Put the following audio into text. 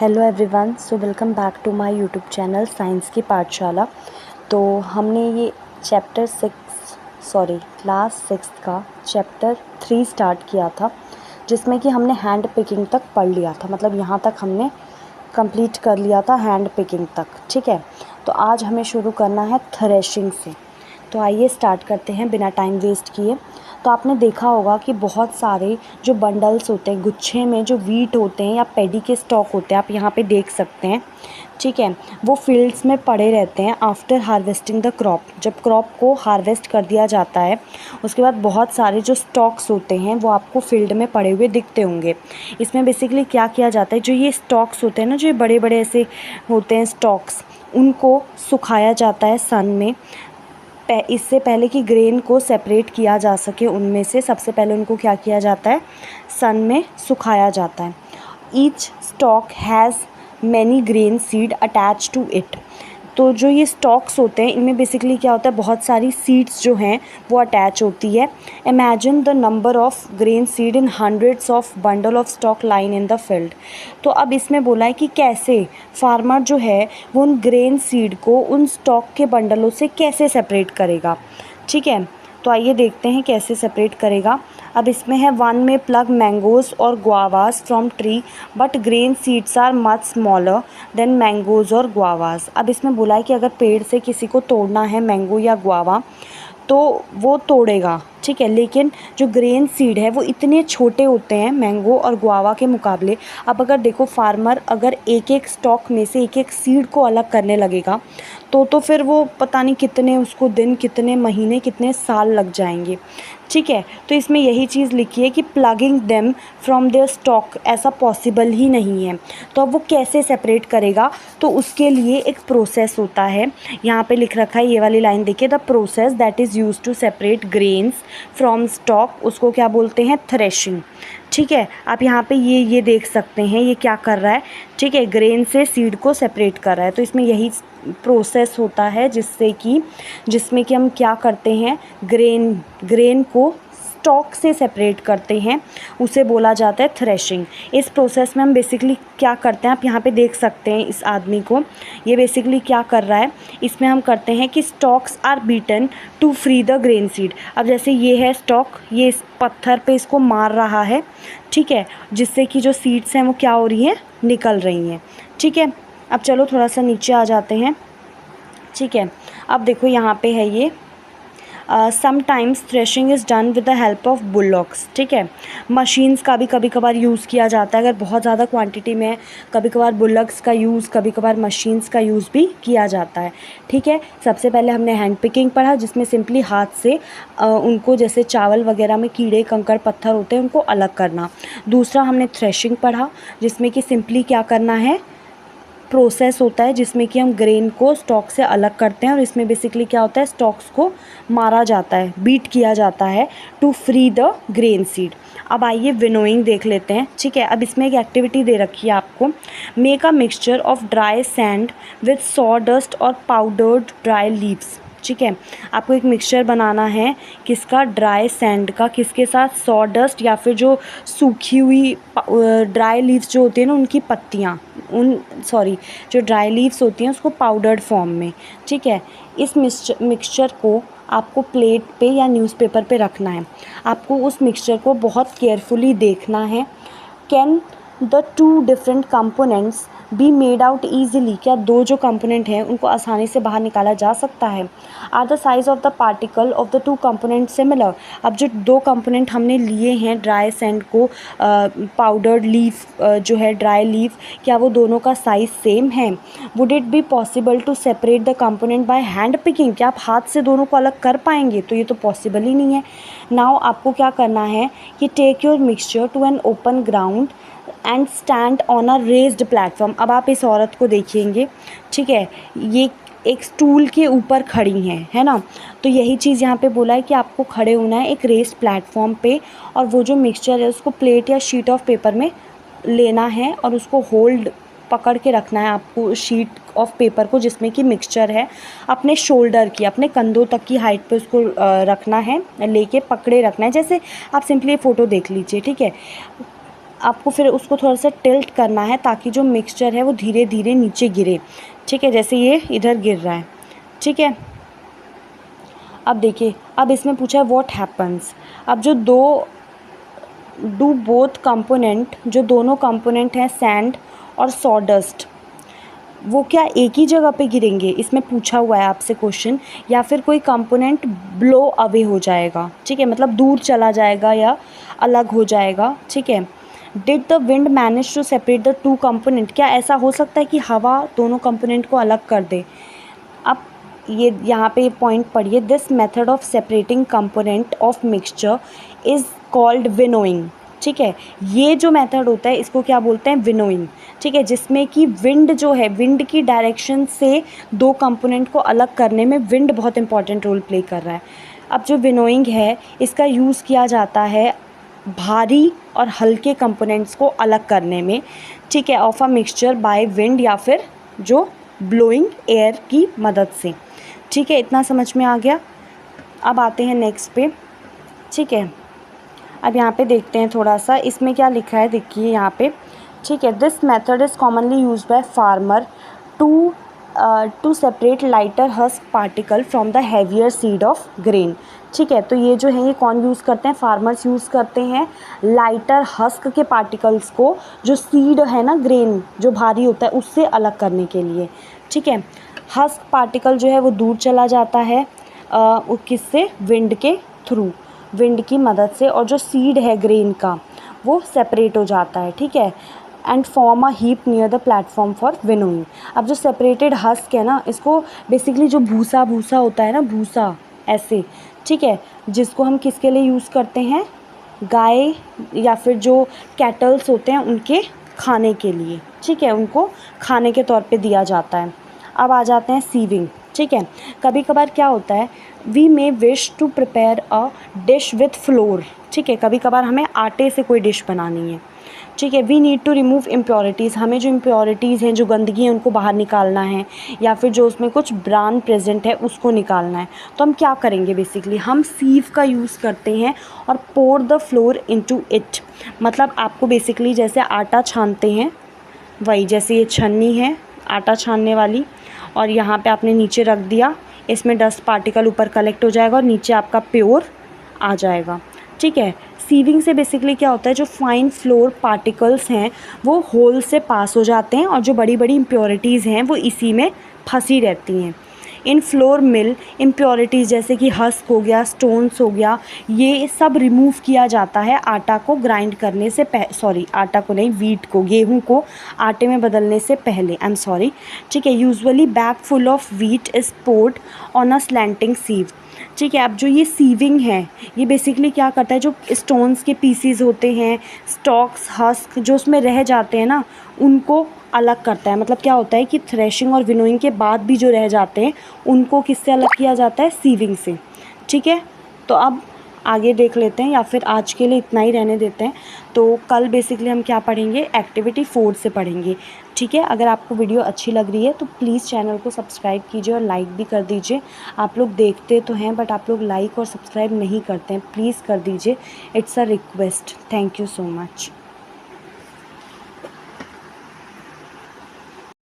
Hello everyone, so welcome back to my YouTube channel science की पाठशाला। तो हमने ये क्लास 6 का चैप्टर 3 स्टार्ट किया था, जिसमें कि हमने हैंड पिकिंग तक पढ़ लिया था। मतलब यहाँ तक हमने कंप्लीट कर लिया था हैंड पिकिंग तक। ठीक है, तो आज हमें शुरू करना है थ्रेशिंग से। तो आइए स्टार्ट करते हैं बिना टाइम वेस्ट किए। तो आपने देखा होगा कि बहुत सारे जो बंडल्स होते हैं, गुच्छे में जो वीट होते हैं या पैडी के स्टॉक होते हैं, आप यहाँ पे देख सकते हैं। ठीक है, वो फील्ड्स में पड़े रहते हैं आफ्टर हार्वेस्टिंग द क्रॉप। जब क्रॉप को हार्वेस्ट कर दिया जाता है, उसके बाद बहुत सारे जो स्टॉक्स होते हैं वो आपको फील्ड में पड़े हुए दिखते होंगे। इसमें बेसिकली क्या किया जाता है, जो ये स्टॉक्स होते हैं ना, जो बड़े बड़े ऐसे होते हैं स्टॉक्स, उनको सुखाया जाता है सन में। इससे पहले कि ग्रेन को सेपरेट किया जा सके, उनमें से सबसे पहले उनको क्या किया जाता है, सन में सुखाया जाता है। Each stalk has many grain seed attach to it. तो जो ये स्टॉक्स होते हैं, इनमें बेसिकली क्या होता है, बहुत सारी सीड्स जो हैं वो अटैच होती है। Imagine the number of grain seed in hundreds of bundle of stock line in the field. तो अब इसमें बोला है कि कैसे फार्मर जो है वो उन ग्रेन सीड को उन स्टॉक के बंडलों से कैसे सेपरेट करेगा। ठीक है, तो आइए देखते हैं कैसे सेपरेट करेगा। अब इसमें है, वन में प्लग मैंगोज़ और guavas from tree but grain seeds are much smaller than mangoes और गुआवास। अब इसमें बोला है कि अगर पेड़ से किसी को तोड़ना है मैंगो या गुआवा, तो वो तोड़ेगा। ठीक है, लेकिन जो ग्रेन सीड है वो इतने छोटे होते हैं मैंगो और गुआवा के मुकाबले। अब अगर देखो, फार्मर अगर एक एक स्टॉक में से एक एक सीड को अलग करने लगेगा तो फिर वो पता नहीं कितने उसको दिन, कितने महीने, कितने साल लग जाएंगे। ठीक है, तो इसमें यही चीज़ लिखी है कि plugging them from there stock ऐसा पॉसिबल ही नहीं है। तो अब वो कैसे सेपरेट करेगा, तो उसके लिए एक प्रोसेस होता है। यहाँ पे लिख रखा है, ये वाली लाइन देखिए, the process that is use to separate grains from stalk, उसको क्या बोलते हैं, थ्रेशिंग। ठीक है, आप यहाँ पे ये देख सकते हैं, ये क्या कर रहा है। ठीक है, ग्रेन से सीड को सेपरेट कर रहा है। तो इसमें यही प्रोसेस होता है जिसमें कि हम क्या करते हैं, ग्रेन को स्टॉक से सेपरेट करते हैं, उसे बोला जाता है थ्रेशिंग। इस प्रोसेस में हम बेसिकली क्या करते हैं, आप यहाँ पे देख सकते हैं इस आदमी को, ये बेसिकली क्या कर रहा है, इसमें हम करते हैं कि stalks are beaten to free the grain seed. अब जैसे ये है स्टॉक, ये इस पत्थर पे इसको मार रहा है। ठीक है, जिससे कि जो सीड्स हैं वो क्या हो रही हैं, निकल रही हैं। ठीक है, अब चलो थोड़ा सा नीचे आ जाते हैं। ठीक है, अब देखो यहाँ पे है ये, sometimes threshing is done with the help of bullocks. ठीक है, मशीन्स का भी कभी कभार यूज़ किया जाता है, अगर बहुत ज़्यादा क्वांटिटी में, कभी कभार बुलॉक्स का यूज़, कभी कभार मशीन्स का यूज़ भी किया जाता है। ठीक है, सबसे पहले हमने हैंड पिकिंग पढ़ा, जिसमें सिंपली हाथ से उनको, जैसे चावल वगैरह में कीड़े कंकड़ पत्थर होते हैं, उनको अलग करना। दूसरा हमने थ्रेशिंग पढ़ा, जिसमें कि सिंपली क्या करना है, प्रोसेस होता है जिसमें कि हम ग्रेन को स्टॉक से अलग करते हैं, और इसमें बेसिकली क्या होता है, स्टॉक्स को मारा जाता है, बीट किया जाता है to free the grain seed. अब आइए विनोइंग देख लेते हैं। ठीक है, अब इसमें एक एक्टिविटी दे रखी है आपको, make a mixture of dry sand with sawdust और पाउडर्ड ड्राई लीव्स। ठीक है, आपको एक मिक्सचर बनाना है, किसका, ड्राई सैंड का, किसके साथ, सॉडस्ट या फिर जो सूखी हुई ड्राई लीव्स जो होती है ना, उनकी पत्तियाँ, जो ड्राई लीव्स होती हैं उसको पाउडर्ड फॉर्म में। ठीक है, इस मिक्सचर को आपको प्लेट पे या न्यूज़पेपर पे रखना है। आपको उस मिक्सचर को बहुत केयरफुली देखना है। Can the two different components be made out easily, क्या दो जो कंपोनेंट हैं उनको आसानी से बाहर निकाला जा सकता है। Are the size of the particle of the two component similar. अब जो दो कंपोनेंट हमने लिए हैं, ड्राई सैंड को, पाउडर्ड लीफ जो है ड्राई लीफ, क्या वो दोनों का साइज़ सेम है। Would it be possible to separate the component by hand picking, क्या आप हाथ से दोनों को अलग कर पाएंगे, तो ये तो पॉसिबल ही नहीं है। नाउ आपको क्या करना है कि take your mixture to an open ground and stand on a raised platform. अब आप इस औरत को देखेंगे। ठीक है, ये एक स्टूल के ऊपर खड़ी हैं, है ना। तो यही चीज़ यहाँ पे बोला है कि आपको खड़े होना है एक रेस्ड प्लेटफॉर्म पे, और वो जो मिक्सचर है उसको प्लेट या शीट ऑफ पेपर में लेना है, और उसको होल्ड पकड़ के रखना है आपको शीट ऑफ पेपर को, जिसमें कि मिक्सचर है, अपने शोल्डर की, अपने कंधों तक की हाइट पे उसको रखना है, लेके पकड़े रखना है। जैसे आप सिंपली फ़ोटो देख लीजिए। ठीक है, आपको फिर उसको थोड़ा सा टिल्ट करना है ताकि जो मिक्सचर है वो धीरे धीरे नीचे गिरे, ठीक है, जैसे ये इधर गिर रहा है, ठीक है। अब देखिए, अब इसमें पूछा है व्हाट हैपन्स। अब जो डू बोथ कंपोनेंट, जो दोनों कंपोनेंट हैं सैंड और सॉडस्ट, वो क्या एक ही जगह पे गिरेंगे, इसमें पूछा हुआ है आपसे क्वेश्चन, या फिर कोई कंपोनेंट ब्लो अवे हो जाएगा, ठीक है, मतलब दूर चला जाएगा या अलग हो जाएगा, ठीक है। Did the wind manage to separate the two component, क्या ऐसा हो सकता है कि हवा दोनों कंपोनेंट को अलग कर दे। अब ये यहाँ पे पॉइंट पढ़िए, this method of separating component of mixture is called winnowing, ठीक है। ये जो मेथड होता है इसको क्या बोलते हैं, विनोइंग, ठीक है, जिसमें कि विंड जो है, विंड की डायरेक्शन से दो कंपोनेंट को अलग करने में विंड बहुत इंपॉर्टेंट रोल प्ले कर रहा है। अब जो विनोइंग है इसका यूज़ किया जाता है भारी और हल्के कंपोनेंट्स को अलग करने में, ठीक है, of a mixture by wind या फिर जो ब्लोइंग एयर की मदद से, ठीक है। इतना समझ में आ गया। अब आते हैं नेक्स्ट पे, ठीक है। अब यहाँ पे देखते हैं थोड़ा सा इसमें क्या लिखा है, देखिए यहाँ पे, ठीक है। This method is commonly used by farmer to separate lighter husk particle from the heavier seed of grain, ठीक है। तो ये जो है ये कौन यूज़ करते हैं, फार्मर्स यूज़ करते हैं लाइटर हस्क के पार्टिकल्स को, जो सीड है ना ग्रेन जो भारी होता है उससे अलग करने के लिए, ठीक है। हस्क पार्टिकल जो है वो दूर चला जाता है किससे, विंड के थ्रू, विंड की मदद से, और जो सीड है ग्रेन का वो सेपरेट हो जाता है, ठीक है, and form a heap near the platform for winnowing. अब जो सेपरेटेड हस्क है ना, इसको बेसिकली जो भूसा भूसा होता है ना, भूसा ऐसे, ठीक है, जिसको हम किसके लिए यूज़ करते हैं, गाय या फिर जो कैटल्स होते हैं उनके खाने के लिए, ठीक है, उनको खाने के तौर पे दिया जाता है। अब आ जाते हैं सीविंग, ठीक है। कभी कभार क्या होता है, we may wish to prepare a dish with flour, ठीक है, कभी कभार हमें आटे से कोई डिश बनानी है, ठीक है। We need to remove impurities, हमें जो इम्प्योरिटीज़ हैं, जो गंदगी है उनको बाहर निकालना है, या फिर जो उसमें कुछ ब्रान प्रेजेंट है उसको निकालना है। तो हम क्या करेंगे, बेसिकली हम सीव का यूज़ करते हैं और pour the flour into it, मतलब आपको बेसिकली जैसे आटा छानते हैं वही, जैसे ये छन्नी है आटा छानने वाली, और यहाँ पे आपने नीचे रख दिया, इसमें डस्ट पार्टिकल ऊपर कलेक्ट हो जाएगा और नीचे आपका प्योर आ जाएगा, ठीक है। सीविंग से बेसिकली क्या होता है, जो फाइन फ्लोर पार्टिकल्स हैं वो होल से पास हो जाते हैं और जो बड़ी बड़ी इम्प्योरिटीज़ हैं वो इसी में फंसी रहती हैं। इन फ्लोर मिल इम्प्योरिटीज़ जैसे कि हस्क हो गया, स्टोन्स हो गया, ये सब रिमूव किया जाता है आटा को ग्राइंड करने से आटा को नहीं, वीट को, गेहूं को आटे में बदलने से पहले, आई एम सॉरी, ठीक है। Usually bag full of wheat is poured on a slanting sieve, ठीक है। अब जो ये सीविंग है ये बेसिकली क्या करता है, जो स्टोन्स के पीसीज होते हैं, स्टॉक्स, हस्क जो उसमें रह जाते हैं ना, उनको अलग करता है। मतलब क्या होता है कि थ्रेशिंग और विनोइंग के बाद भी जो रह जाते हैं उनको किससे अलग किया जाता है, सीविंग से, ठीक है। तो अब आगे देख लेते हैं, या फिर आज के लिए इतना ही रहने देते हैं। तो कल बेसिकली हम क्या पढ़ेंगे, एक्टिविटी 4 से पढ़ेंगे, ठीक है। अगर आपको वीडियो अच्छी लग रही है तो प्लीज़ चैनल को सब्सक्राइब कीजिए और लाइक भी कर दीजिए। आप लोग देखते तो हैं बट आप लोग लाइक और सब्सक्राइब नहीं करते हैं, प्लीज़ कर दीजिए, it's a request. Thank you so much.